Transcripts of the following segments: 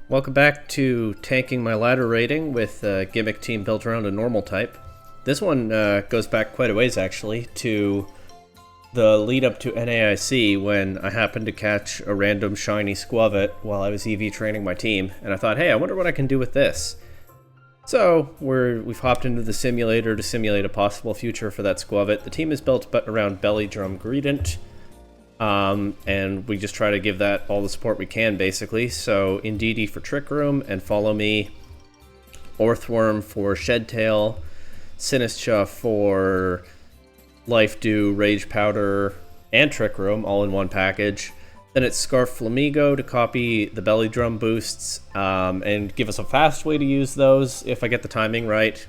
Welcome back to tanking my ladder rating with a gimmick team built around a normal type. This one goes back quite a ways actually to the lead up to NAIC when I happened to catch a random shiny Squavit while I was EV training my team, and I thought, hey, I wonder what I can do with this. So we've hopped into the simulator to simulate a possible future for that Squavit. The team is built around Belly Drum Greedent. And we just try to give that all the support we can, basically. So, Indeedee for Trick Room, and Follow Me. Orthworm for Shedtail. Sinistra for Life Dew, Rage Powder, and Trick Room, all in one package. Then it's Scarf Flamigo to copy the Belly Drum boosts, and give us a fast way to use those, if I get the timing right.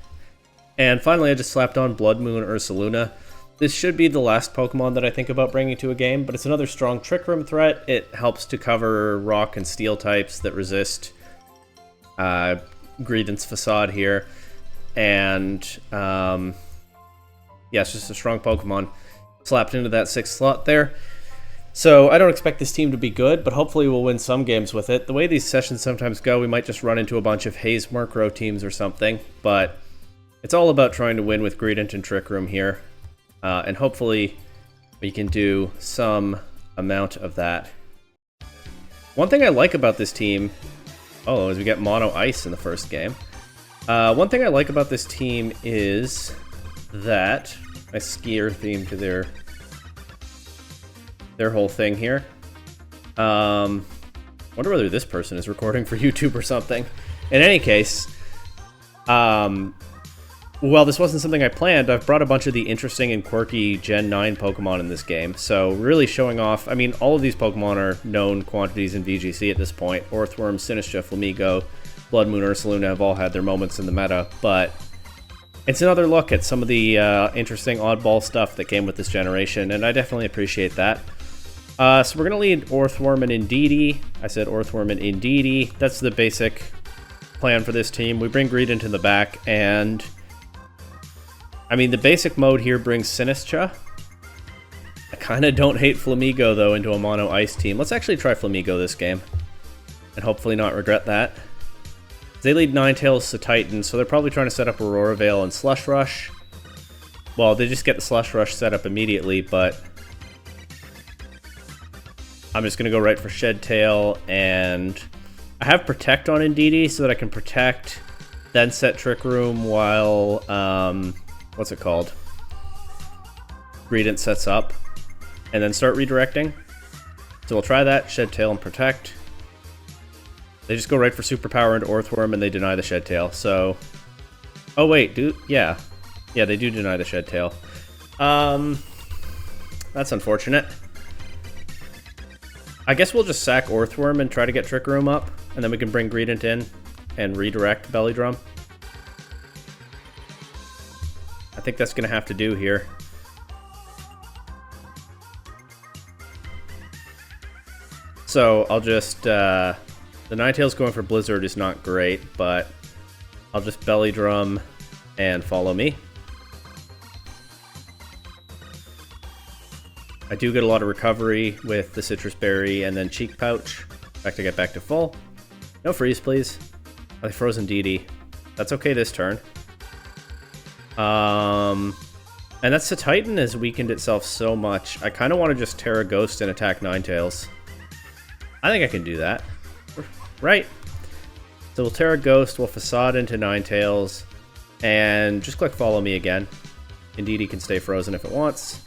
And finally, I just slapped on Blood Moon Ursaluna. This should be the last Pokemon that I think about bringing to a game, but it's another strong Trick Room threat. It helps to cover Rock and Steel types that resist Greedent's Facade here. And, yeah, it's just a strong Pokemon slapped into that 6th slot there. So I don't expect this team to be good, but hopefully we'll win some games with it. The way these sessions sometimes go, we might just run into a bunch of Haze Murkrow teams or something, but it's all about trying to win with Greedent and Trick Room here. And hopefully we can do some amount of that. One thing I like about this team, is we get Mono Ice in the first game. One thing I like about this team is that a skier theme to their whole thing here. Wonder whether this person is recording for YouTube or something. In any case, well, this wasn't something I planned. I've brought a bunch of the interesting and quirky Gen 9 Pokemon in this game, so really showing off. I mean, all of these Pokemon are known quantities in VGC at this point. Orthworm, Sinistra, Flamigo, Blood Moon, Ursaluna have all had their moments in the meta, but it's another look at some of the interesting oddball stuff that came with this generation, and I definitely appreciate that. So we're going to lead Orthworm and Indeedee. I said Orthworm and Indeedee. That's the basic plan for this team. We bring Greedent in the back, and I mean, the basic mode here brings Sinistra. I kind of don't hate Flamigo, though, into a Mono Ice team. Let's actually try Flamigo this game, and hopefully not regret that. They lead Ninetales to Titan, so they're probably trying to set up Aurora Veil and Slush Rush. Well, they just get the Slush Rush set up immediately, but I'm just going to go right for Shedtail, and I have Protect on Indeedee so that I can Protect, then set Trick Room while, what's it called? Greedent sets up, and then start redirecting. So we'll try that, Shedtail and Protect. They just go right for Superpower into Orthworm, and they deny the Shedtail, so... Oh wait, yeah. Yeah, they do deny the Shedtail. That's unfortunate. I guess we'll just sack Orthworm and try to get Trick Room up, and then we can bring Greedent in and redirect Belly Drum. I think that's going to have to do here. So I'll just, the Ninetales going for Blizzard is not great, but I'll just Belly Drum and Follow Me. I do get a lot of recovery with the Citrus Berry and then Cheek Pouch. In fact, I get back to full. No freeze, please. I froze Indeedee. That's okay this turn. And that's the Titan has weakened itself so much. I kind of want to just Terra Ghost and attack Ninetales. I think I can do that. Right. So we'll Terra Ghost, we'll Facade into Ninetales, and just click Follow Me again. Indeedee can stay frozen if it wants.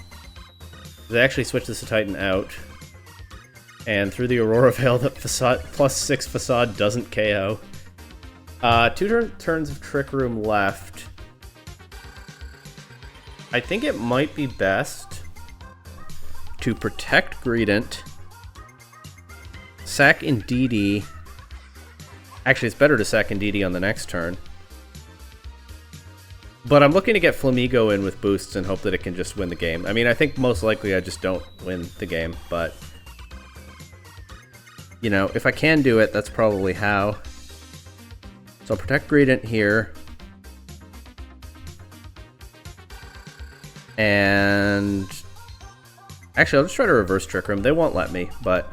They actually switch this to Titan out. And through the Aurora Veil, the Facade +6 Facade doesn't KO. 2 turns of Trick Room left. I think it might be best to protect Greedent, sack Indeedee. Actually, it's better to sack Indeedee on the next turn. But I'm looking to get Flamigo in with boosts and hope that it can just win the game. I mean, I think most likely I just don't win the game, but you know, if I can do it, that's probably how. So I'll protect Greedent here. And actually, I'll just try to reverse Trick Room. They won't let me, but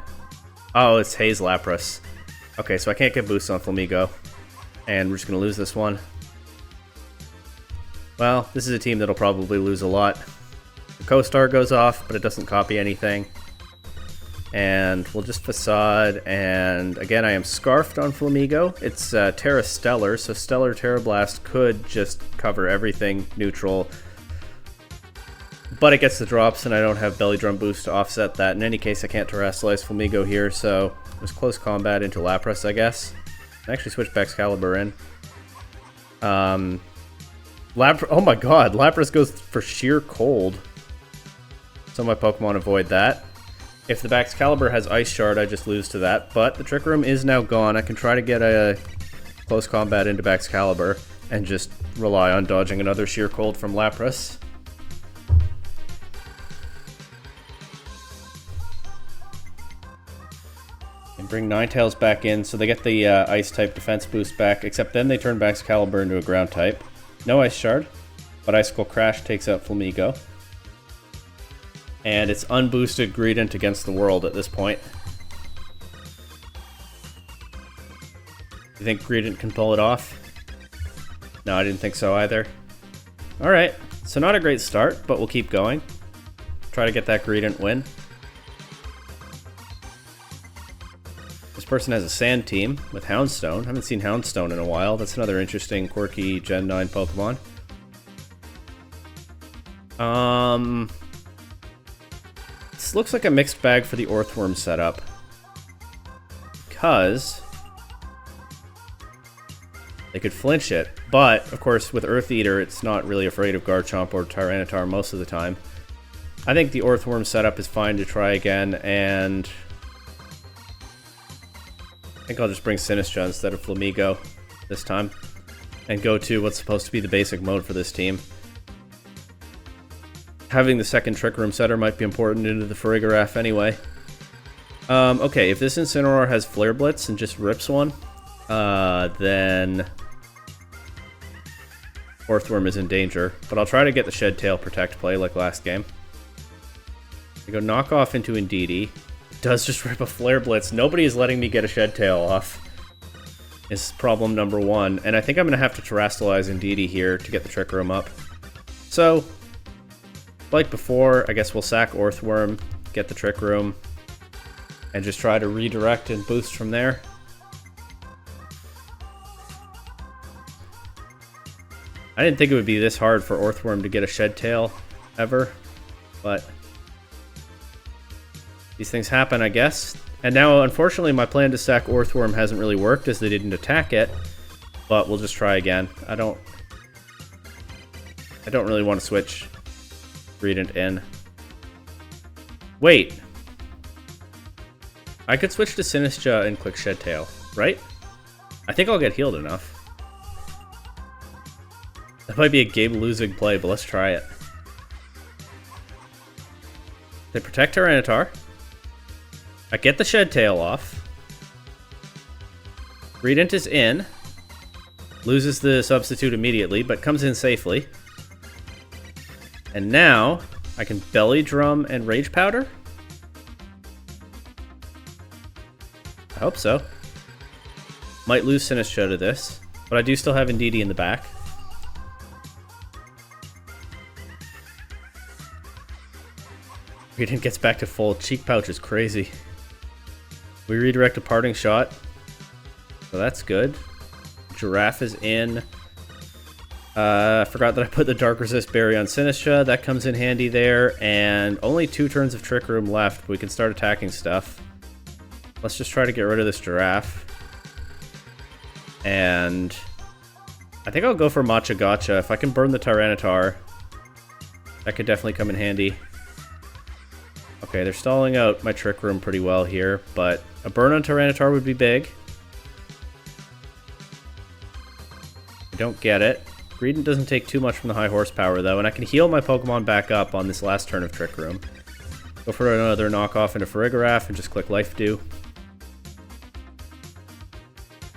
oh, it's Haze Lapras. Okay, so I can't get boosts on Flamigo. And we're just going to lose this one. Well, this is a team that'll probably lose a lot. The Co-Star goes off, but it doesn't copy anything. And we'll just Facade, and again I am Scarfed on Flamigo. It's Terra Stellar, so Stellar Terra Blast could just cover everything neutral. But it gets the drops, and I don't have Belly Drum Boost to offset that. In any case, I can't Terrasilize Flamigo here, so it was close combat into Lapras, I guess. I actually switched Excalibur in. Oh my god, Lapras goes for sheer cold. So my Pokemon avoid that. If the Excalibur has Ice Shard, I just lose to that. But the Trick Room is now gone. I can try to get a close combat into Excalibur and just rely on dodging another sheer cold from Lapras. And bring Ninetales back in, so they get the Ice-type defense boost back, except then they turn Excalibur into a Ground type. No Ice Shard, but Icicle Crash takes out Flamigo. And it's unboosted Greedent against the world at this point. You think Greedent can pull it off? No, I didn't think so either. Alright, so not a great start, but we'll keep going. Try to get that Greedent win. This person has a Sand team with Houndstone. Haven't seen Houndstone in a while. That's another interesting, quirky Gen 9 Pokemon. This looks like a mixed bag for the Earthworm setup. Because they could flinch it. But, of course, with Earth Eater, it's not really afraid of Garchomp or Tyranitar most of the time. I think the Earthworm setup is fine to try again, and I think I'll just bring Sinistcha instead of Flamigo this time, and go to what's supposed to be the basic mode for this team. Having the second Trick Room setter might be important into the Farigiraf anyway. Okay, if this Incineroar has Flare Blitz and just rips one, then Earthworm is in danger. But I'll try to get the Shed Tail Protect play like last game. I go Knock Off into Indeedee. It does just rip a Flare Blitz. Nobody is letting me get a Shed Tail off. Is problem number one. And I think I'm going to have to Terrasilize Indeedee here to get the Trick Room up. So, like before, I guess we'll sack Earthworm, get the Trick Room, and just try to redirect and boost from there. I didn't think it would be this hard for Earthworm to get a Shed Tail, ever, but these things happen, I guess. And now, unfortunately, my plan to sack Earthworm hasn't really worked, as they didn't attack it, but we'll just try again. I don't really want to switch Greedent in. Wait. I could switch to Sinistcha and click Shed Tail, right? I think I'll get healed enough. That might be a Gabe-losing play, but let's try it. They protect Tyranitar. I get the Shed Tail off. Greedent is in. Loses the substitute immediately, but comes in safely. And now, I can Belly Drum and Rage Powder? I hope so. Might lose Sinistcha to this, but I do still have Indeedee in the back. Greedent gets back to full. Cheek Pouch is crazy. We redirect a Parting Shot, so that's good. Giraffe is in. I forgot that I put the Dark Resist Berry on Sinistcha. That comes in handy there, and only 2 turns of Trick Room left. We can start attacking stuff. Let's just try to get rid of this Giraffe. And I think I'll go for Matcha Gotcha. If I can burn the Tyranitar, that could definitely come in handy. Okay, they're stalling out my Trick Room pretty well here, but a burn on Tyranitar would be big. I don't get it. Greedent doesn't take too much from the high horsepower, though, and I can heal my Pokemon back up on this last turn of Trick Room. Go for another knockoff into Farigiraf and just click Life Dew.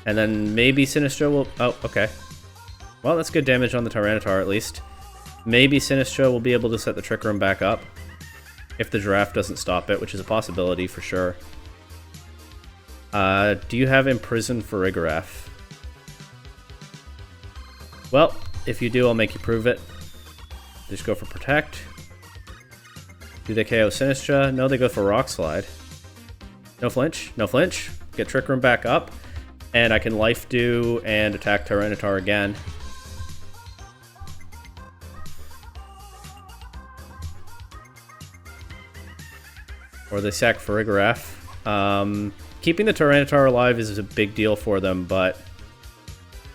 And then maybe Sinistcha will... Oh, okay. Well, that's good damage on the Tyranitar, at least. Maybe Sinistcha will be able to set the Trick Room back up. If the Giraffe doesn't stop it, which is a possibility for sure. Do you have Imprison for Farigiraf? Well, if you do, I'll make you prove it. Just go for Protect. Do they KO Sinistra? No, they go for Rock Slide. No flinch. No flinch. Get Trick Room back up. And I can Life Dew and attack Tyranitar again. Or they sack Farigiraf. Keeping the Tyranitar alive is a big deal for them, but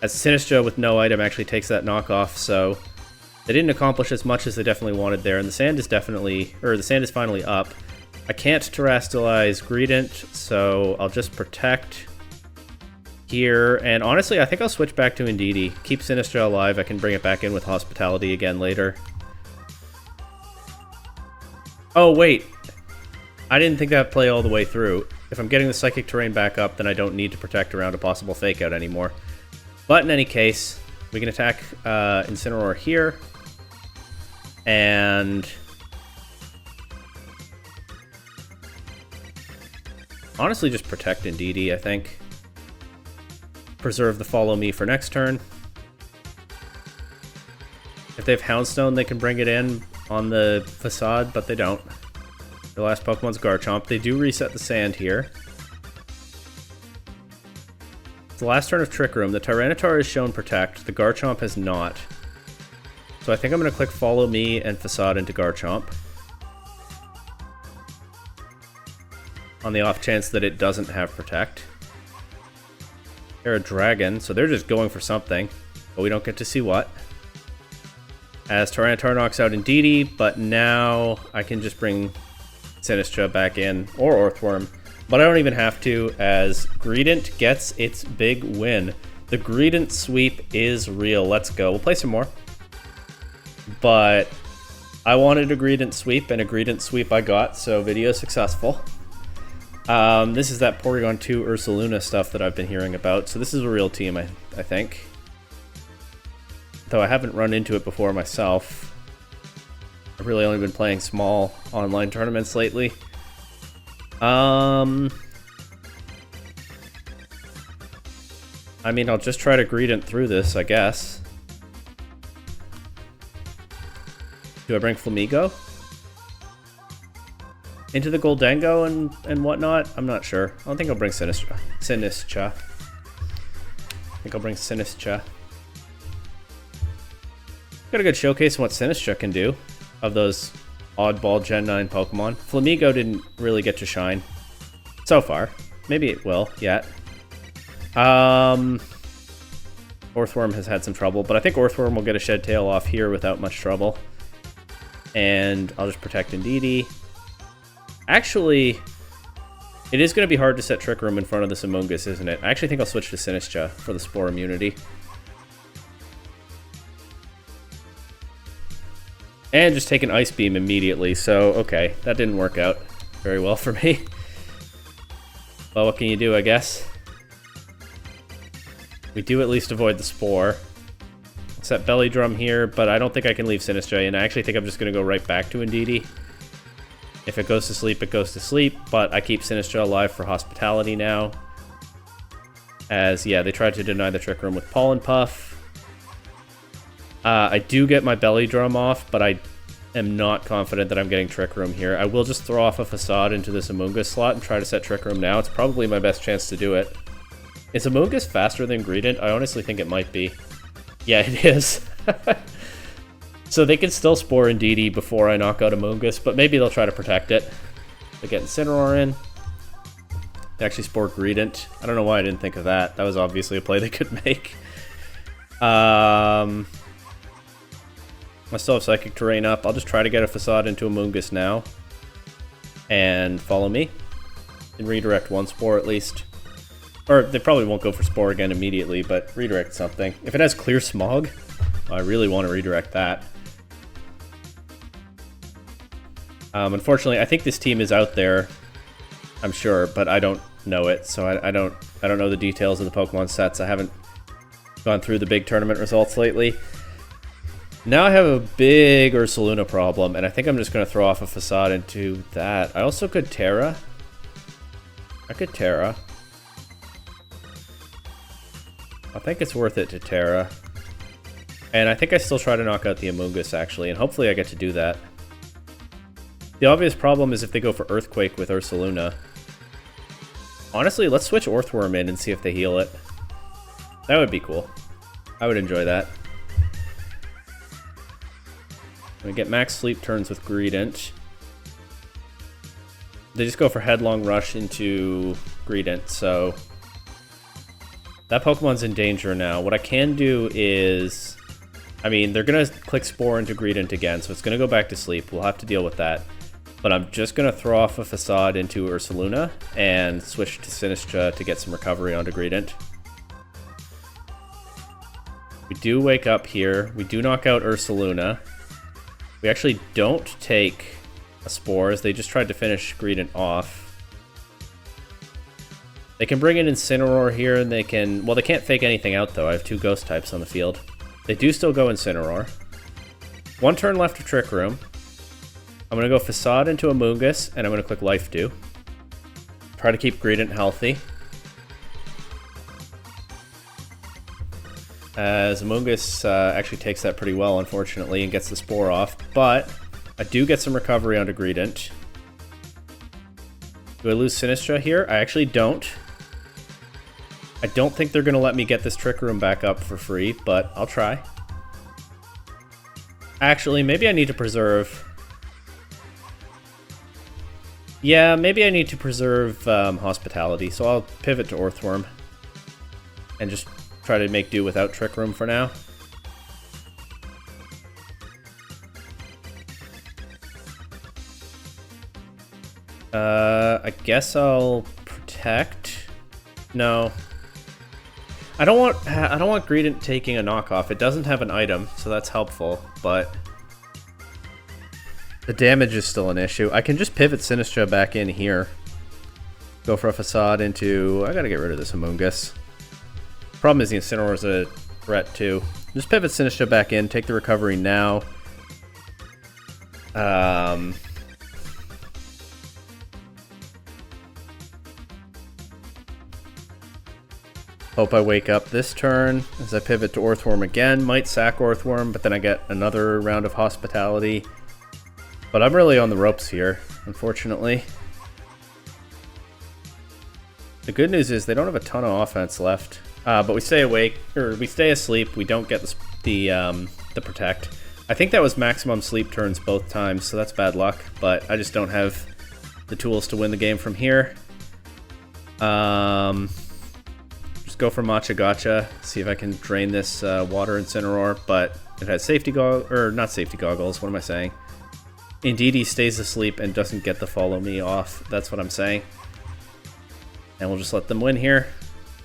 as Sinistra with no item actually takes that knockoff, so they didn't accomplish as much as they definitely wanted there, and the sand is finally up. I can't Terrastalize Greedent, so I'll just Protect here, and honestly, I think I'll switch back to Indeedee. Keep Sinistra alive, I can bring it back in with Hospitality again later. Oh, wait. I didn't think that would play all the way through. If I'm getting the Psychic Terrain back up, then I don't need to Protect around a possible Fake Out anymore. But in any case, we can attack Incineroar here. And honestly, just Protect Indeedee, I think. Preserve the Follow Me for next turn. If they have Houndstone, they can bring it in on the Facade, but they don't. The last Pokemon's Garchomp. They do reset the sand here. It's the last turn of Trick Room. The Tyranitar has shown Protect. The Garchomp has not. So I think I'm going to click Follow Me and Facade into Garchomp. On the off chance that it doesn't have Protect. They're a Dragon, so they're just going for something. But we don't get to see what. As Tyranitar knocks out Indeedee, but now I can just bring Sinistra back in, or Orthworm, but I don't even have to, as Greedent gets its big win. The Greedent sweep is real. Let's go. We'll play some more, but I wanted a Greedent sweep, and a Greedent sweep I got, so video successful. This is that Porygon 2 Ursaluna stuff that I've been hearing about, so this is a real team, I think. Though I haven't run into it before myself. I've really only been playing small online tournaments lately. I mean, I'll just try to Greedent through this, I guess. Do I bring Flamigo? Into the Goldengo and whatnot? I'm not sure. I don't think I'll bring Sinistra. I think I'll bring Sinistra. Got a good showcase on what Sinistra can do. Of those oddball Gen 9 Pokemon. Flamigo didn't really get to shine so far. Maybe it will yet. Orthworm has had some trouble, but I think Orthworm will get a Shed Tail off here without much trouble. And I'll just Protect Indeedee. Actually, it is going to be hard to set Trick Room in front of this Amoonguss, isn't it? I actually think I'll switch to Sinistra for the Spore immunity. And just take an Ice Beam immediately, so okay, that didn't work out very well for me. Well, what can you do, I guess? We do at least avoid the Spore. Set Belly Drum here, but I don't think I can leave Sinistra, and I actually think I'm just going to go right back to Indeedee. If it goes to sleep, it goes to sleep, but I keep Sinistra alive for Hospitality now. As, yeah, they tried to deny the Trick Room with Pollen Puff. I do get my Belly Drum off, but I am not confident that I'm getting Trick Room here. I will just throw off a Facade into this Amoonguss slot and try to set Trick Room now. It's probably my best chance to do it. Is Amoonguss faster than Greedent? I honestly think it might be. Yeah, it is. So they can still Spore Indeedee before I knock out Amoonguss, but maybe they'll try to protect it. They get Incineroar in. They actually Spore Greedent. I don't know why I didn't think of that. That was obviously a play they could make. I still have Psychic Terrain up. I'll just try to get a Facade into Amoonguss now. And Follow Me. And redirect one Spore at least. Or they probably won't go for Spore again immediately, but redirect something. If it has Clear Smog, I really want to redirect that. Unfortunately, I think this team is out there, I'm sure, but I don't know it, so I don't know the details of the Pokemon sets. I haven't gone through the big tournament results lately. Now I have a big Ursaluna problem, and I think I'm just going to throw off a Facade into that. I also could Terra. I could Terra. I think it's worth it to Terra. And I think I still try to knock out the Amoonguss, actually, and hopefully I get to do that. The obvious problem is if they go for Earthquake with Ursaluna. Honestly, let's switch Earthworm in and see if they heal it. That would be cool. I would enjoy that. We get max sleep turns with Greedent. They just go for Headlong Rush into Greedent, so... that Pokemon's in danger now. What I can do is... I mean, they're going to click Spore into Greedent again, so it's going to go back to sleep. We'll have to deal with that. But I'm just going to throw off a Facade into Ursaluna and switch to Sinistra to get some recovery onto Greedent. We do wake up here. We do knock out Ursaluna. We actually don't take a Spores. They just tried to finish Greedent off. They can bring in Incineroar here, and they can... well, they can't fake anything out, though. I have 2 Ghost types on the field. They do still go Incineroar. 1 turn left of Trick Room. I'm going to go Facade into Amoonguss, and I'm going to click Life Dew. Try to keep Greedent healthy. As Amoonguss actually takes that pretty well, unfortunately, and gets the Spore off. But I do get some recovery onto Greedent. Do I lose Sinistra here? I actually don't. I don't think they're going to let me get this Trick Room back up for free, but I'll try. Actually, maybe I need to preserve... yeah, maybe I need to preserve Hospitality, so I'll pivot to Earthworm. And just try to make do without Trick Room for now. I guess I'll protect. No. I don't want Greedent taking a knockoff. It doesn't have an item, so that's helpful, but the damage is still an issue. I can just pivot Sinistra back in here. Go for a Facade into... I gotta get rid of this Amoonguss. Problem is the Incineroar is a threat too. Just pivot Sinistra back in, take the recovery now. Hope I wake up this turn as I pivot to Earthworm again. Might sack Earthworm, but then I get another round of Hospitality. But I'm really on the ropes here, unfortunately. The good news is they don't have a ton of offense left. But we stay awake, or we stay asleep. We don't get the protect. I think that was maximum sleep turns both times, so that's bad luck. But I just don't have the tools to win the game from here. Just go for Matcha Gotcha, see if I can drain this Water Incineroar, but it has safety goggles, or not safety goggles, what am I saying? Indeedee stays asleep and doesn't get the follow me off, that's what I'm saying. And we'll just let them win here.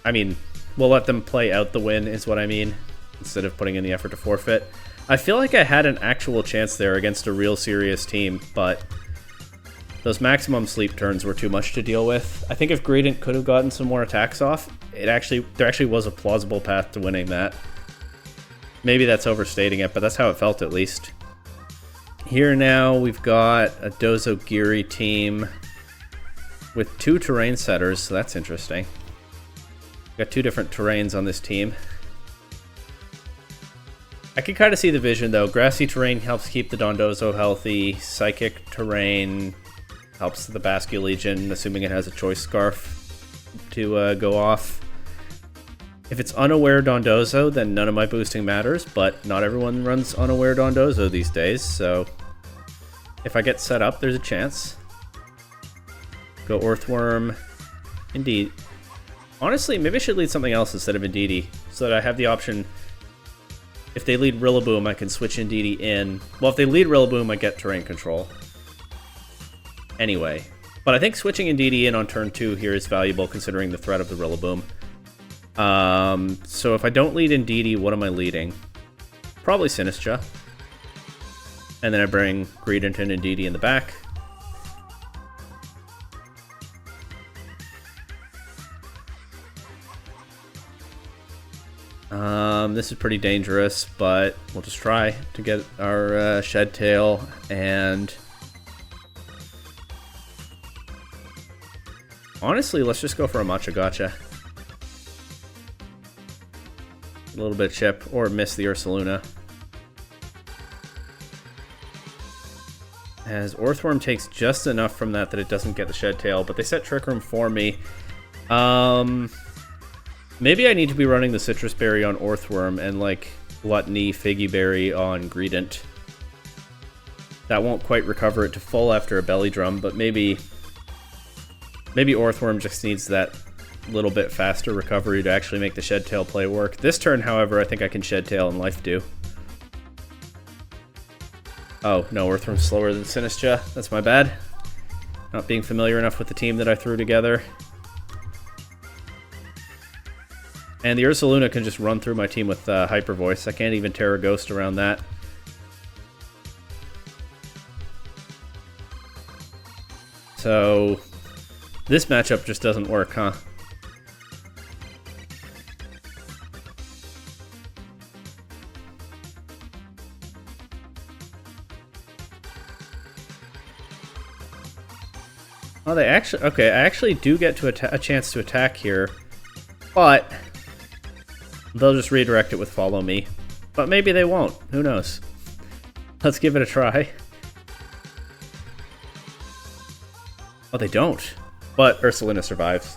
I mean, we'll let them play out the win is what I mean, instead of putting in the effort to forfeit. I feel like I had an actual chance there against a real serious team, but those maximum sleep turns were too much to deal with. I think if Greedent could have gotten some more attacks off, there actually was a plausible path to winning that. Maybe that's overstating it, but that's how it felt at least. Here now we've got a Dozogiri team with 2 terrain setters, so that's interesting. Got 2 different terrains on this team. I can kind of see the vision though. Grassy terrain helps keep the Dondozo healthy. Psychic terrain helps the Basculegion, assuming it has a Choice Scarf to go off. If it's unaware Dondozo, then none of my boosting matters, but not everyone runs unaware Dondozo these days, so if I get set up, there's a chance. Go Earthworm. Indeed. Honestly, maybe I should lead something else instead of Indeedee, so that I have the option. If they lead Rillaboom, I can switch Indeedee in. Well, if they lead Rillaboom, I get terrain control. Anyway. But I think switching Indeedee in on turn 2 here is valuable considering the threat of the Rillaboom. So if I don't lead Indeedee, what am I leading? Probably Sinistra. And then I bring Greedent and Indeedee in the back. This is pretty dangerous, but we'll just try to get our Shed Tail and... honestly, let's just go for a Matcha Gotcha. A little bit of chip, or miss the Ursaluna. As Orthworm takes just enough from that it doesn't get the Shed Tail, but they set Trick Room for me. Maybe I need to be running the Citrus Berry on Orthworm and like Gluttony, Figgy Berry on Greedent. That won't quite recover it to full after a Belly Drum, but maybe Orthworm just needs that little bit faster recovery to actually make the Shed Tail play work. This turn, however, I think I can Shed Tail and Life Dew. Oh, no, Earthworm's slower than Sinistcha. That's my bad. Not being familiar enough with the team that I threw together. And the Ursaluna can just run through my team with Hyper Voice. I can't even Terra Ghost around that. So, this matchup just doesn't work, huh? Oh, they actually... Okay, I actually do get to a chance to attack here, but they'll just redirect it with Follow Me. But maybe they won't. Who knows? Let's give it a try. Oh, they don't. But Ursaluna survives.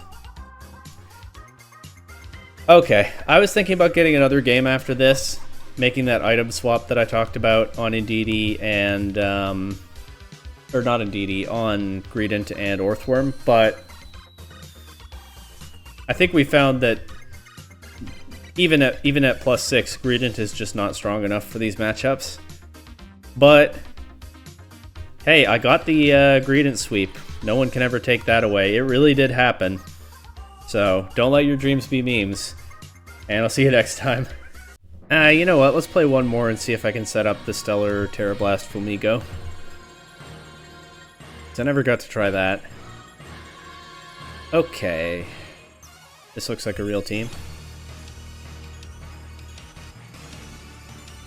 Okay, I was thinking about getting another game after this, making that item swap that I talked about on Indeedee and... or not Indeedee, on Greedent and Orthworm, but I think we found that even at +6, Greedent is just not strong enough for these matchups. But hey, I got the Greedent sweep. No one can ever take that away. It really did happen. So don't let your dreams be memes. And I'll see you next time. You know what? Let's play one more and see if I can set up the Stellar Terrablast Fumigo. I never got to try that. Okay. This looks like a real team.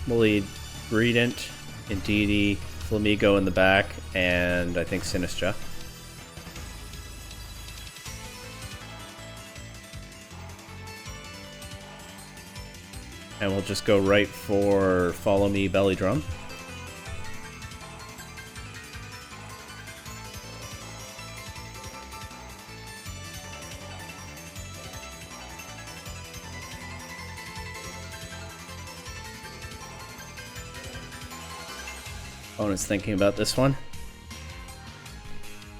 We'll lead Greedent, Indeedee, Flamigo in the back, and I think Sinistcha. And we'll just go right for Follow Me Belly Drum. Opponent's thinking about this one.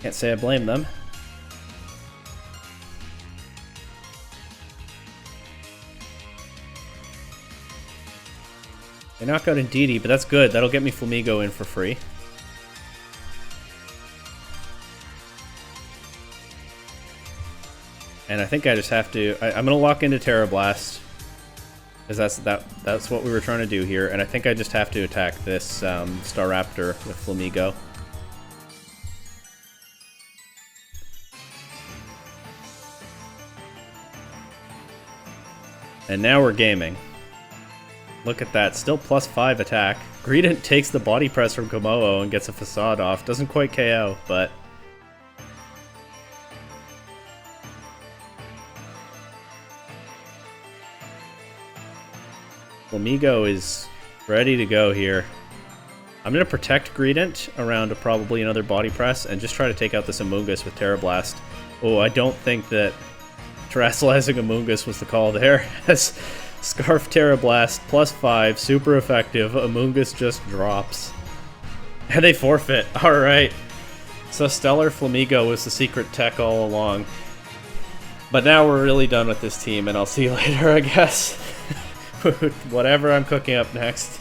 Can't say I blame them. They knock out Indeedee, but that's good. That'll get me Flamigo in for free. And I think I just have to... I'm going to lock into Terra Blast. Because that's what we were trying to do here, and I think I just have to attack this Staraptor with Flamigo. And now we're gaming. Look at that, still +5 attack. Greedent takes the body press from Komodo and gets a Facade off. Doesn't quite KO, but... Flamigo is ready to go here. I'm going to protect Greedent around probably another body press and just try to take out this Amoonguss with Terra Blast. Oh, I don't think that Terrestrializing Amoonguss was the call there. As Scarf Terra Blast, +5, super effective. Amoonguss just drops. And they forfeit. Alright. So Stellar Flamigo was the secret tech all along. But now we're really done with this team, and I'll see you later, I guess. Whatever I'm cooking up next.